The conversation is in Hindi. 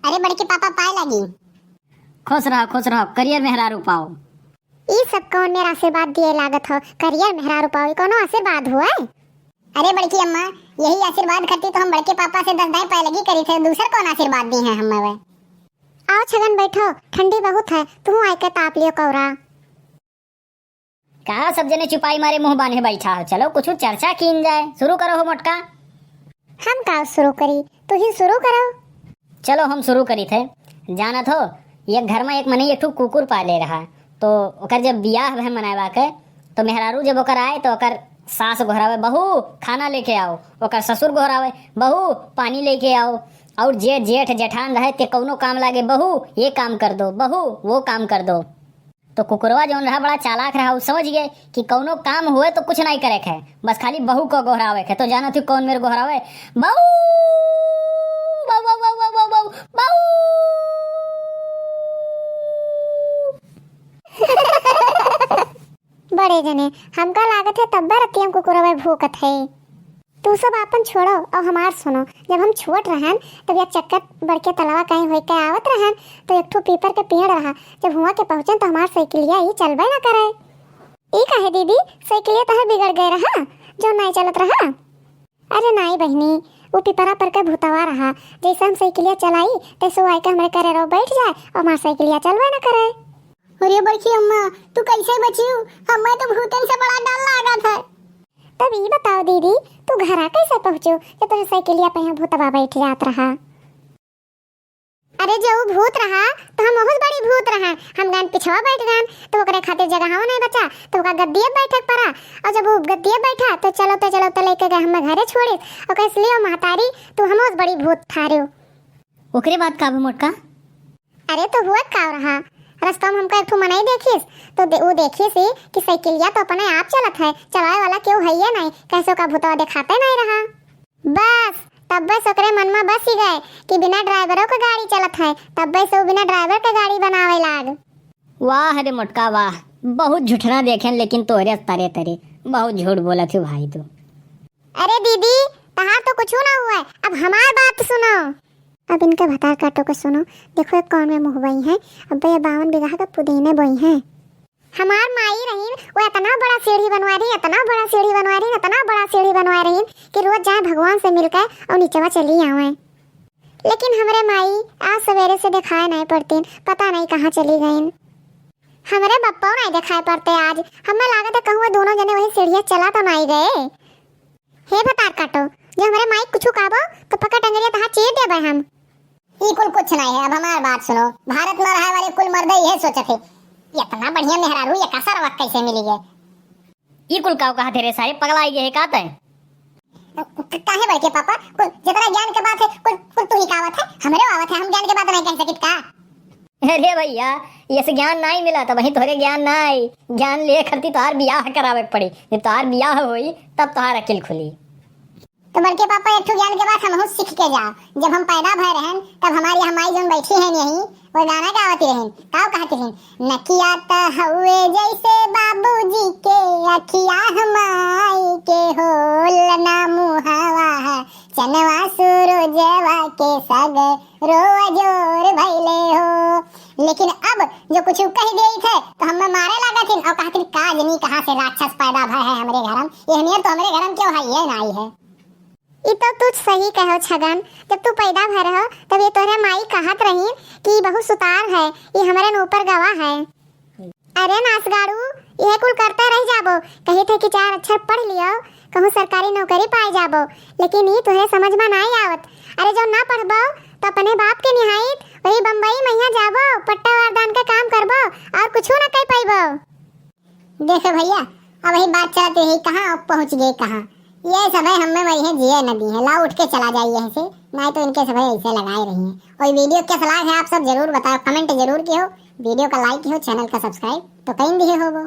अरे बड़के पापा पाए लगी। खुश रहो करियर मेहरारू पाओ। ई सब कौन मेरा आशीर्वाद दिए लागत हो? करियर मेहरारू पाओ कोनो आशीर्वाद हुआ है? अरे बड़की अम्मा, यही आशीर्वाद करती तो हम बड़के पापा से 10 दाई पाए लगी करी थे। दूसरा कौन आशीर्वाद दी है हमें वे? आओ छगन बैठो, ठंडी बहुत है, तू आए के ताप लियो कौरा। कहा सब जने चुपाई मारे मुंह बांधे बैठा हो, चलो कुछ चर्चा कीन जाए। शुरू करो हो मोटका। हम का शुरू करी, तू ही शुरू करो। चलो हम शुरू करी थे। जानत हो ये घर में एक मनी एक ठो कुकुर पाले रहा, तो ओकर जब बियाह है मनावा के, तो मेहरारू जब ओकर आए तो ओकर सास घोरावे बहू खाना लेके आओ, ओकर ससुर घोरावे बहू पानी लेके आओ, और जेठ जेठान रहे ते कौनो काम लागे बहू ये काम कर दो, बहू वो काम कर दो। तो कुकुरवा जो रहा बड़ा चालाक रहा, वो समझ गए कि कौनो काम हुए तो कुछ नहीं करे है, बस खाली बहू को गोहरावे है। तो जाना थी कौन मेरे गोहरावे? बहू बहू बहू बहू बहू बहू। बड़े जने हमका लागत है तब्बा रतियम कुकुरवा भूकत है। तू सब आपन छोड़ो और हमार सुनो। जब हम छोट रहन तब यह चक्कर बड़के तलावा कहीं होई के आवत रहन, तो एक ठो पीपर के पेड़ रहा। जब हुआ के पहुंचन तो हमार साइकिलिया ही चलबे ना करे। ई काहे दीदी, साइकिलिया तहर बिगड़ गए रहा जो नहीं चलत रहा? अरे नहीं बहनी, वो पिपरा पर के भूतवा रहा। जैसे हम साइकिलिया चलाई तैसे वो आके हमारे करे रो बैठ जाए और हमार साइकिलिया चलबे ना करे। अरे बड़की अम्मा, तू कैसे बची? हमें तो भूतन से बड़ा डर लगा था। तब ये बताओ दीदी, तू घर आ कैसे पहुंचो जब तेरे साइकिलिया पे भूतवा बैठ जात रहा? अरे जो भूत रहा तो हम बहुत बड़ी भूत रहा। हम गान पिछवा बैठ गए तो ओकरे खातिर जगह नहीं बचा, तो ओका गद्दिए बैठक पड़ा। और जब वो गद्दिए बैठा तो चलो लेके गए हमें घरे छोड़े और कैसे लियो महतारी तू हम बहुत बड़ी भूत थारे। ओकरे बाद का मोटका? अरे तो हुआ का रहा, रास्ता में हमका एक ठो मनाई देखिस तो वो देखिस कि साइकिलिया तो अपने आप चलत है, चलाए वाला क्यों है ये नहीं, कैसे का भूतवा दिखाते नहीं रहा। बस तब बस ओकरे मन में बस ही गए कि बिना ड्राइवरों का गाड़ी चलत है, तब बस वो बिना ड्राइवर का गाड़ी बनावे लाग। वाह रे मोटका वाह, बहुत झूठना देखें लेकिन तोरे तरे तरे बहुत झूठ बोला थी भाई तू। अरे दीदी तहां तो कुछ ना हुआ है, अब हमार बात सुनो। अब इनके भतार काटो के सुनो। देखो एक कौन में मुँह बई है, अब ये 52 बीघा का पुदीने बोई है। हमार माई रही वो इतना बड़ा सीढ़ी बनवा रही, इतना बड़ा सीढ़ी बनवा रही, इतना बड़ा सीढ़ी बनवा रही कि रोज जाए भगवान से मिलकर और नीचे चली आवे। लेकिन हमारे माई आज सवेरे से दिखाए नहीं पड़ती, पता नहीं कहाँ चली गई। हमारे बप्पा नहीं दिखाई पड़ते आज। हमें लागत है कहूँ दोनों जने वही सीढ़ियाँ चला तो नहीं गए। हे भतार काटो, जो हमारे माई कुछ काबो तो पकड़ टंगरिया तहां चीर देबे हम। ई कुल कुछ नहीं है। अब हमार बात सुनो। भारत में रहे वाले कुल मर्द ये सोचे थे इतना बढ़िया मेहरारू ये कसर वक्त कैसे मिली गए। ई कुल का कहा तेरे सारे पगलाई गए काते हैं? काहे बड़के पापा, कुल जितना ज्ञान के बात है कुल तू ही कावत है, हमरे आवत है, हम ज्ञान के बात नहीं कह सकित का। अरे भैया ये से ज्ञान नहीं मिला तो वही तोरे ज्ञान नहीं, ज्ञान ले खरती तोहार बियाह करावे पड़ी। जब तोहार बियाह होई तब तोहार अकिल खुली। तो बड़के पापा एक ज्ञान के बाद हम सीख के जाओ। जब हम पैदा भय रहन तब हमारी हमारी जोन बैठी है यहीं वो गाना गावती रहन, काव कहती रहन, नकिया त हउए जैसे बाबूजी के अखिया हमाई के होल ना मुहावा चनवा सूरजवा के सग रो जोर भइले हो। लेकिन अब जो कुछ कह गई थे तो हमें मारे लगा थी और कहती काजनी कहाँ से राक्षस पैदा भय है हमारे घरम, ये नियत तो हमारे घरम क्यों है ये नहीं है। ई तो तू सही कहो छगन, जब तू पैदा भर हो तब ये तोरे माई कहत रही कि बहुत सुतार है, ये हमारे ऊपर गवाह है। अरे नासगाड़ू ये कुल करते रह जाबो, कही थे कि 4 अक्षर पढ़ लियो कहूँ सरकारी नौकरी पाई जाबो, लेकिन ये तुहे समझ में नहीं आवत। अरे जो ना पढ़बो तो अपने बाप के निहायत वही बम्बई मैया जाबो, पट्टा वारदान का काम करबो और कुछ ना कह पाइबो। देखो भैया अब वही बात चलती है, कहाँ पहुँच गए कहाँ। ये समय हमें वही है जिए नदी है, ला उठ के चला जाइए ऐसे, नहीं तो इनके समय ऐसे लगाए रही हैं। और वीडियो क्या सलाह है आप सब जरूर बताओ, कमेंट जरूर कियो, वीडियो का लाइक कियो, चैनल का सब्सक्राइब तो कहीं भी हो वो।